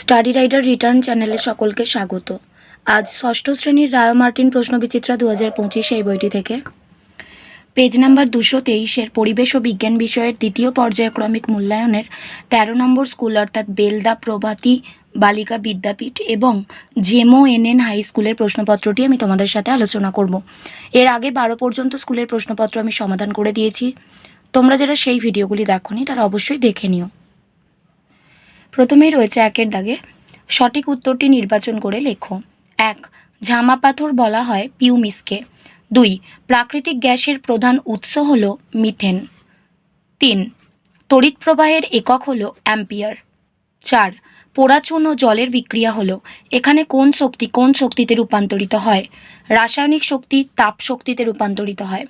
Study rider return চ্যানেলে সকলকে স্বাগত। আজ ষষ্ঠ শ্রেণীর রায় মার্টিন প্রশ্নবিচিত্রা 2025 এই বইটি থেকে পেজ নাম্বার 223-এর পরিবেশ ও বিজ্ঞান বিষয়ের দ্বিতীয় পর্যায়ক্রমিক মূল্যায়নের 13 নম্বর স্কুল অর্থাৎ বেলদা প্রভাতী বালিকা বিদ্যাপীঠ এবং জেমো এনএন হাই স্কুলের প্রশ্নপত্রটি আমি তোমাদের সাথে আলোচনা করব। এর আগে 12 পর্যন্ত স্কুলের প্রশ্নপত্র আমি সমাধান করে দিয়েছি। তোমরা যারা সেই ভিডিওগুলি দেখোনি তারা অবশ্যই দেখে নিও। প্রথমেই রয়েছে 1-এর দাগে সঠিক উত্তরটি নির্বাচন করে লেখো। 1. ঝামা পাথর বলা হয় পিউমিসকে। 2. প্রাকৃতিক গ্যাসের প্রধান উৎস হল মিথেন। 3. তড়িৎ প্রবাহের একক হল অ্যাম্পিয়ার। 4. পোড়া চুন ও জলের বিক্রিয়া হলো। এখানে কোন শক্তি কোন শক্তিতে রূপান্তরিত হয়? রাসায়নিক শক্তি তাপ শক্তিতে রূপান্তরিত হয়।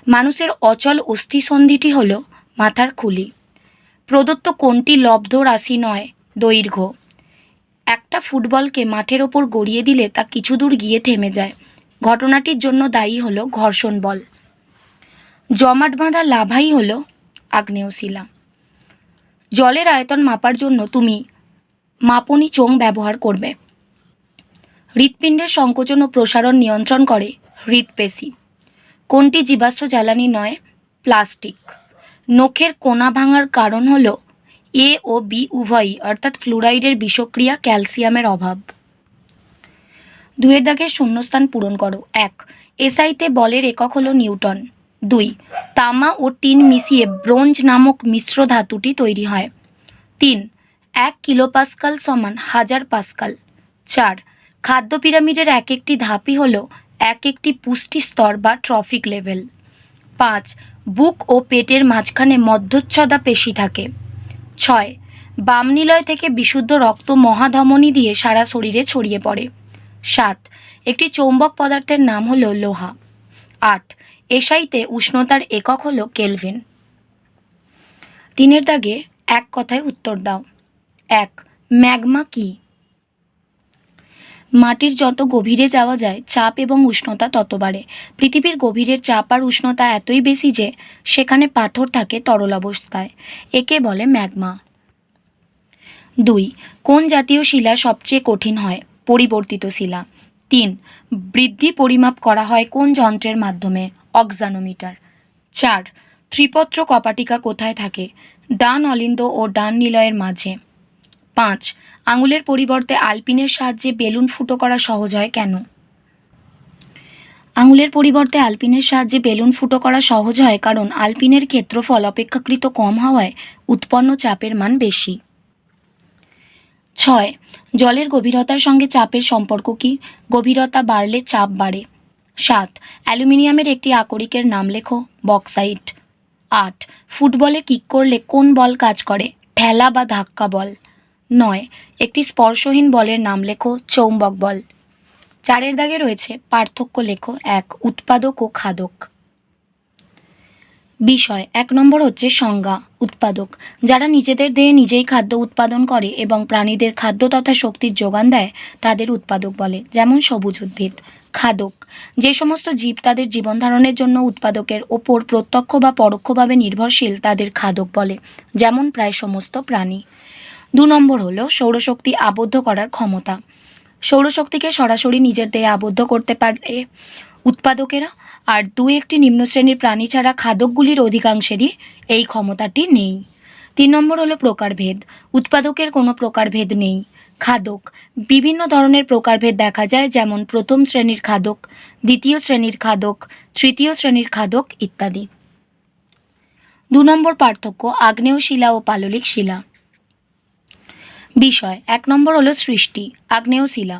মানুষের অচল অস্থিসন্ধিটি হল মাথার খুলি। প্রদত্ত কোনটি লব্ধ রাশি নয়? দৈর্ঘ্য। একটা ফুটবলকে মাঠের ওপর গড়িয়ে দিলে তা কিছু দূর গিয়ে থেমে যায়। ঘটনাটির জন্য দায়ী হলো ঘর্ষণ বল। জমাট বাঁধা লাভাই হলো আগ্নেয় শিলা। জলের আয়তন মাপার জন্য তুমি মাপনী চোঙ ব্যবহার করবে। হৃৎপিণ্ডের সংকোচন ও প্রসারণ নিয়ন্ত্রণ করে হৃৎপেশি। কোনটি জীবাশ্ম জ্বালানি নয়? প্লাস্টিক। নখের কোনা ভাঙার কারণ হলো এ ও বি উভয়ই অর্থাৎ ফ্লুরাইডের বিষক্রিয়া, ক্যালসিয়ামের অভাব। 2-এর দাগের শূন্যস্থান পূরণ করো। 1. এসআইতে বলের একক হলো নিউটন। 2. তামা ও টিন মিশিয়ে ব্রোঞ্জ নামক মিশ্র ধাতুটি তৈরি হয়। 3. 1 কিলোপাস্কাল সমান 1000 পাস্কাল। 4. খাদ্য পিরামিডের এক একটি ধাপই হলো এক একটি পুষ্টি স্তর বা ট্রফিক লেভেল। 5. বুক ও পেটের মাঝখানে মধ্যচ্ছদা পেশি থাকে। 6. বাম নিলয় থেকে বিশুদ্ধ রক্ত মহাধমনী দিয়ে সারা শরীরে ছড়িয়ে পড়ে। 7. একটি চৌম্বক পদার্থের নাম হলো লোহা। 8. এসআইতে উষ্ণতার একক হলো কেলভিন। 3-এর দাগে এক কথায় উত্তর দাও। 1. ম্যাগমা কি? মাটির যত গভীরে যাওয়া যায় চাপ এবং উষ্ণতা তত বাড়ে। পৃথিবীর গভীরের চাপ আর উষ্ণতা এতই বেশি যে সেখানে পাথর থাকে তরল অবস্থায়। একে বলে ম্যাগমা। 2. কোন জাতীয় শিলা সবচেয়ে কঠিন হয়? পরিবর্তিত শিলা। 3. বৃদ্ধি পরিমাপ করা হয় কোন যন্ত্রের মাধ্যমে? অক্সানোমিটার। 4. ত্রিপত্র কপাটিকা কোথায় থাকে? ডান অলিন্দ ও ডান নিলয়ের মাঝে। 5. আঙুলের পরিবর্তে আলপিনের সাহায্যে বেলুন ফুটো করা সহজ হয় কেন? আঙুলের পরিবর্তে আলপিনের সাহায্যে বেলুন ফুটো করা সহজ হয় কারণ আলপিনের ক্ষেত্রফল অপেক্ষাকৃত কম হওয়ায় উৎপন্ন চাপের মান বেশি। 6. জলের গভীরতার সঙ্গে চাপের সম্পর্ক কি? গভীরতা বাড়লে চাপ বাড়ে। 7. অ্যালুমিনিয়ামের একটি আকরিকের নাম লেখো। বক্সাইট। 8. ফুটবলে কিক করলে কোন বল কাজ করে? ঠেলা বা ধাক্কা বল। 9. একটি স্পর্শহীন বলের নাম লেখো। চৌম্বক বল। 4-এর দাগে রয়েছে পার্থক্য লেখো। 1. উৎপাদক ও খাদক। বিষয় 1 নম্বর হচ্ছে সংজ্ঞা। উৎপাদক যারা নিজেদের দেহে নিজেই খাদ্য উৎপাদন করে এবং প্রাণীদের খাদ্য তথা শক্তির যোগান দেয় তাদের উৎপাদক বলে, যেমন সবুজ উদ্ভিদ। খাদক যে সমস্ত জীব তাদের জীবন ধারণের জন্য উৎপাদকের ওপর প্রত্যক্ষ বা পরোক্ষভাবে নির্ভরশীল তাদের খাদক বলে, যেমন প্রায় সমস্ত প্রাণী। 2 নম্বর হলো সৌরশক্তি আবদ্ধ করার ক্ষমতা। সৌরশক্তিকে সরাসরি নিজের দেহে আবদ্ধ করতে পারে উৎপাদকেরা, আর 2-1টি নিম্ন শ্রেণীর প্রাণী ছাড়া খাদকগুলির অধিকাংশেরই এই ক্ষমতাটি নেই। 3 নম্বর হলো প্রকারভেদ। উৎপাদকের কোনো প্রকারভেদ নেই। খাদক বিভিন্ন ধরনের প্রকারভেদ দেখা যায়, যেমন প্রথম শ্রেণীর খাদক, দ্বিতীয় শ্রেণীর খাদক, তৃতীয় শ্রেণীর খাদক ইত্যাদি। 2 নম্বর পার্থক্য আগ্নেয় শিলা ও পাললিক শিলা। বিষয় 1 নম্বর হলো সৃষ্টি। আগ্নেয় শিলা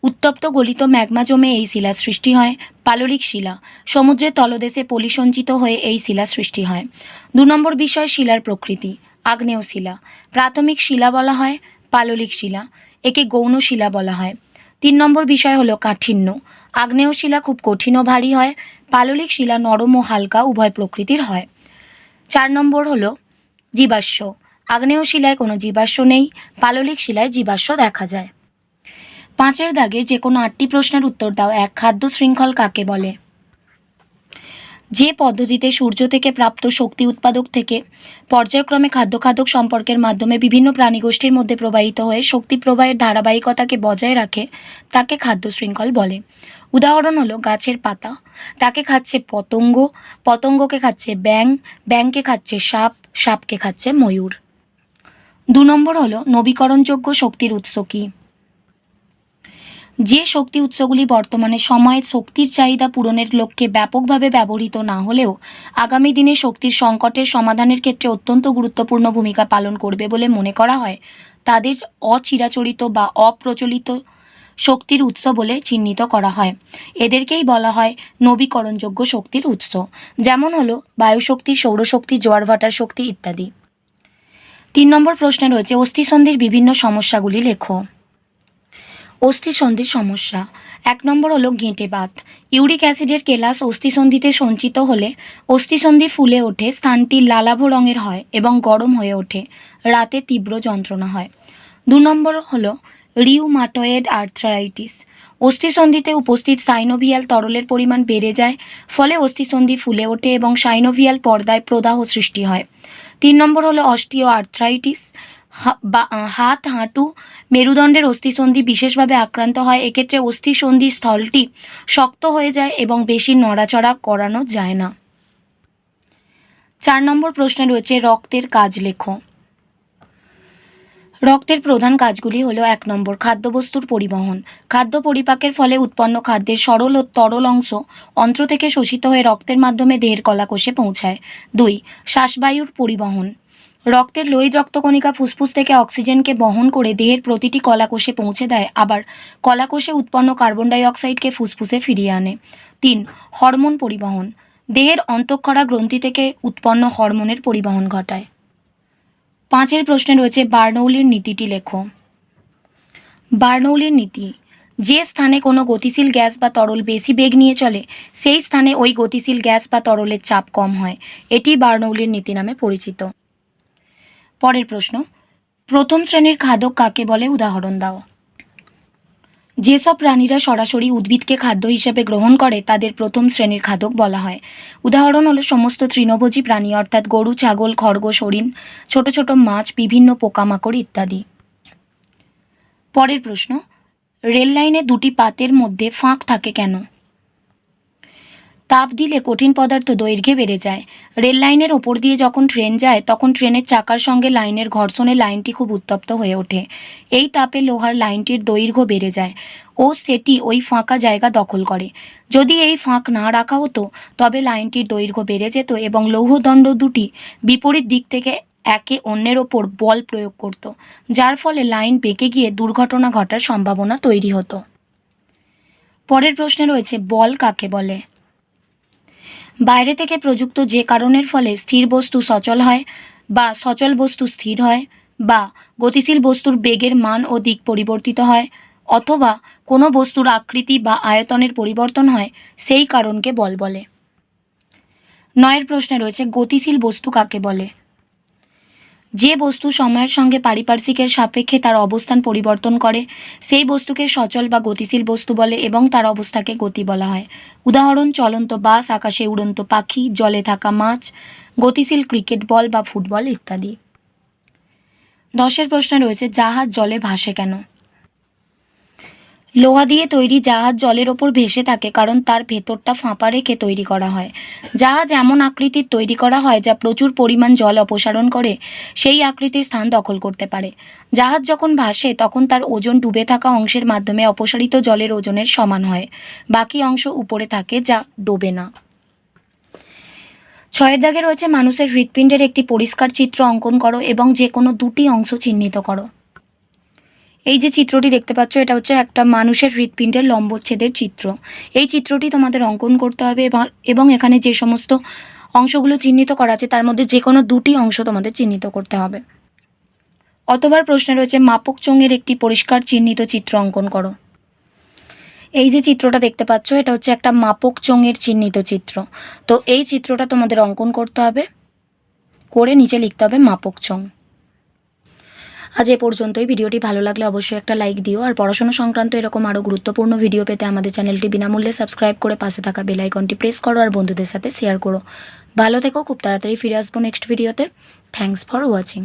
উত্তপ্ত গলিত ম্যাগমা জমে এই শিলা সৃষ্টি হয়। পাললিক শিলা সমুদ্রের তলদেশে পলি সঞ্চিত হয়ে এই শিলা সৃষ্টি হয়। 2 নম্বর বিষয় শিলার প্রকৃতি। আগ্নেয় শিলা প্রাথমিক শিলা বলা হয়। পাললিক শিলা একে গৌণ শিলা বলা হয়। 3 নম্বর বিষয় হলো কাঠিন্য। আগ্নেয় শিলা খুব কঠিন ও ভারী হয়। পাললিক শিলা নরম ও হালকা উভয় প্রকৃতির হয়। 4 নম্বর হলো জীবাশ্ম। আগ্নেয় শিলায় কোনো জীবাশ্ম নেই, পাললিক শিলায় জীবাশ্ম দেখা যায়। 5-এর দাগে যে কোনো 8টি প্রশ্নের উত্তর দাও। 1. খাদ্য শৃঙ্খল কাকে বলে? যে পদ্ধতিতে সূর্য থেকে প্রাপ্ত শক্তি উৎপাদক থেকে পর্যায়ক্রমে খাদ্য সম্পর্কের মাধ্যমে বিভিন্ন প্রাণীগোষ্ঠীর মধ্যে প্রবাহিত হয়ে শক্তি প্রবাহের ধারাবাহিকতাকে বজায় রাখে তাকে খাদ্য শৃঙ্খল বলে। উদাহরণ হলো গাছের পাতা, তাকে খাচ্ছে পতঙ্গ, পতঙ্গকে খাচ্ছে ব্যাঙ, ব্যাঙকে খাচ্ছে সাপ, সাপকে খাচ্ছে ময়ূর। 2 নম্বর হলো নবীকরণযোগ্য শক্তির উৎস কী? যে শক্তি উৎসগুলি বর্তমানে সময়ে শক্তির চাহিদা পূরণের লক্ষ্যে ব্যাপকভাবে ব্যবহৃত না হলেও আগামী দিনে শক্তির সংকটের সমাধানের ক্ষেত্রে অত্যন্ত গুরুত্বপূর্ণ ভূমিকা পালন করবে বলে মনে করা হয়, তাদের অচিরাচরিত বা অপ্রচলিত শক্তির উৎস বলে চিহ্নিত করা হয়। এদেরকেই বলা হয় নবীকরণযোগ্য শক্তির উৎস, যেমন হলো বায়ুশক্তি, সৌরশক্তি, জোয়ার ভাটার শক্তি ইত্যাদি। 3 নম্বর প্রশ্নে রয়েছে অস্থিসন্ধির বিভিন্ন সমস্যাগুলি লেখো। অস্থিসন্ধির সমস্যা। 1 নম্বর হলো গেঁটে বাত। ইউরিক অ্যাসিডের কেলাস অস্থিসন্ধিতে সঞ্চিত হলে অস্থিসন্ধি ফুলে ওঠে, স্থানটি লালাভ রঙের হয় এবং গরম হয়ে ওঠে, রাতে তীব্র যন্ত্রণা হয়। 2 নম্বর হলো রিউমাটয়েড আর্থ্রাইটিস। অস্থিসন্ধিতে উপস্থিত সাইনোভিয়াল তরলের পরিমাণ বেড়ে যায়, ফলে অস্থিসন্ধি ফুলে ওঠে এবং সাইনোভিয়াল পর্দায় প্রদাহ সৃষ্টি হয়। 3 নম্বর হলো অস্টিও আর্থ্রাইটিস। হাত, হাঁটু, মেরুদণ্ডের অস্থিসন্ধি বিশেষভাবে আক্রান্ত হয়। এক্ষেত্রে অস্থিসন্ধি স্থলটি শক্ত হয়ে যায় এবং বেশি নড়াচড়া করানো যায় না। 4 নম্বর প্রশ্নে রয়েছে রক্তের কাজ লেখো। রক্তের প্রধান কাজগুলি হলো 1 নম্বর খাদ্যবস্তুর পরিবহন। খাদ্য পরিপাকের ফলে উৎপন্ন খাদ্যের সরল ও তরল অংশ অন্ত্র থেকে শোষিত হয়ে রক্তের মাধ্যমে দেহের কলাকোষে পৌঁছায়। 2 শ্বাসবায়ুর পরিবহন। রক্তের লোহিত রক্তকণিকা ফুসফুস থেকে অক্সিজেনকে বহন করে দেহের প্রতিটি কলাকোষে পৌঁছে দেয়, আবার কলাকোষে উৎপন্ন কার্বন ডাই অক্সাইডকে ফুসফুসে ফিরিয়ে আনে। 3 হরমোন পরিবহন। দেহের অন্তঃক্ষরা গ্রন্থি থেকে উৎপন্ন হরমোনের পরিবহন ঘটায়। 5 প্রশ্নে রয়েছে বার্নৌলির নীতিটি লেখো। বার্নৌলির নীতি। যে স্থানে কোনো গতিশীল গ্যাস বা তরল বেশি বেগ নিয়ে চলে সেই স্থানে ওই গতিশীল গ্যাস বা তরলের চাপ কম হয়। এটি বার্নৌলির নীতি নামে পরিচিত। পরের প্রশ্ন, প্রথম শ্রেণীর খাদক কাকে বলে, উদাহরণ দাও। যেসব প্রাণীরা সরাসরি উদ্ভিদকে খাদ্য হিসেবে গ্রহণ করে তাদের প্রথম শ্রেণীর খাদক বলা হয়। উদাহরণ হলো সমস্ত তৃণভোজী প্রাণী, অর্থাৎ গরু, ছাগল, খরগোশ, হরিণ, ছোট ছোট মাছ, বিভিন্ন পোকামাকড় ইত্যাদি। পরের প্রশ্ন, রেল লাইনে 2টি পাতের মধ্যে ফাঁক থাকে কেন? তাপ দিলে কঠিন পদার্থ দৈর্ঘ্যে বেড়ে যায়। রেল লাইনের ওপর দিয়ে যখন ট্রেন যায় তখন ট্রেনের চাকার সঙ্গে লাইনের ঘর্ষণে লাইনটি খুব উত্তপ্ত হয়ে ওঠে। এই তাপে লোহার লাইনটির দৈর্ঘ্য বেড়ে যায় ও সেটি ওই ফাঁকা জায়গা দখল করে। যদি এই ফাঁক না রাখা হতো তবে লাইনটির দৈর্ঘ্য বেড়ে যেত এবং লৌহদণ্ড দুটি বিপরীত দিক থেকে একে অন্যের ওপর বল প্রয়োগ করত, যার ফলে লাইন বেঁকে গিয়ে দুর্ঘটনা ঘটার সম্ভাবনা তৈরি হতো। পরের প্রশ্নে রয়েছে বল কাকে বলে? বাইরে থেকে প্রযুক্ত যে কারণের ফলে স্থির বস্তু সচল হয় বা সচল বস্তু স্থির হয়, বা গতিশীল বস্তুর বেগের মান ও দিক পরিবর্তিত হয়, অথবা কোনো বস্তুর আকৃতি বা আয়তনের পরিবর্তন হয়, সেই কারণকে বল বলে। 9 প্রশ্নে রয়েছে গতিশীল বস্তু কাকে বলে? যে বস্তু সময়ের সঙ্গে পারিপার্শ্বিকের সাপেক্ষে তার অবস্থান পরিবর্তন করে সেই বস্তুকে সচল বা গতিশীল বস্তু বলে এবং তার অবস্থাকে গতি বলা হয়। উদাহরণ চলন্ত বাস, আকাশে উড়ন্ত পাখি, জলে থাকা মাছ, গতিশীল ক্রিকেট বল বা ফুটবল ইত্যাদি। 10 প্রশ্নে রয়েছে জাহাজ জলে ভাসে কেন? লোহা দিয়ে তৈরি জাহাজ জলের ওপর ভেসে থাকে কারণ তার ভেতরটা ফাঁপা রেখে তৈরি করা হয়। জাহাজ এমন আকৃতির তৈরি করা হয় যা প্রচুর পরিমাণ জল অপসারণ করে সেই আকৃতির স্থান দখল করতে পারে। জাহাজ যখন ভাসে তখন তার ওজন ডুবে থাকা অংশের মাধ্যমে অপসারিত জলের ওজনের সমান হয়, বাকি অংশ উপরে থাকে যা ডোবে না। 6 দাগে রয়েছে মানুষের হৃৎপিণ্ডের একটি পরিষ্কার চিত্র অঙ্কন করো এবং যে কোনো 2টি অংশ চিহ্নিত করো। এই যে চিত্রটি দেখতে পাচ্ছ এটা হচ্ছে একটা মানুষের হৃৎপিণ্ডের লম্বচ্ছেদের চিত্র। এই চিত্রটি তোমাদের অঙ্কন করতে হবে এবং এখানে যে সমস্ত অংশগুলো চিহ্নিত করা আছে তার মধ্যে যে কোনো 2টি অংশ তোমাদের চিহ্নিত করতে হবে। অতবার প্রশ্নে রয়েছে মাপক চোঙের একটি পরিষ্কার চিহ্নিত চিত্র অঙ্কন করো। এই যে চিত্রটা দেখতে পাচ্ছ এটা হচ্ছে একটা মাপক চোঙের চিহ্নিত চিত্র। তো এই চিত্রটা তোমাদের অঙ্কন করতে হবে, করে নিচে লিখতে হবে মাপক চোঙ। আজ এ পর্যন্তই। ভিডিওটি ভালো লাগলে অবশ্যই একটা লাইক দিও, আর পড়াশোনা সংক্রান্ত এরকম আরও গুরুত্বপূর্ণ ভিডিও পেতে আমাদের চ্যানেলটি বিনামূল্যে সাবস্ক্রাইব করে পাশে থাকা বেল আইকনটি প্রেস করো আর বন্ধুদের সাথে শেয়ার করো। ভালো থেকো, খুব তাড়াতাড়ি ফিরে আসবো নেক্সট ভিডিওতে। Thanks for watching.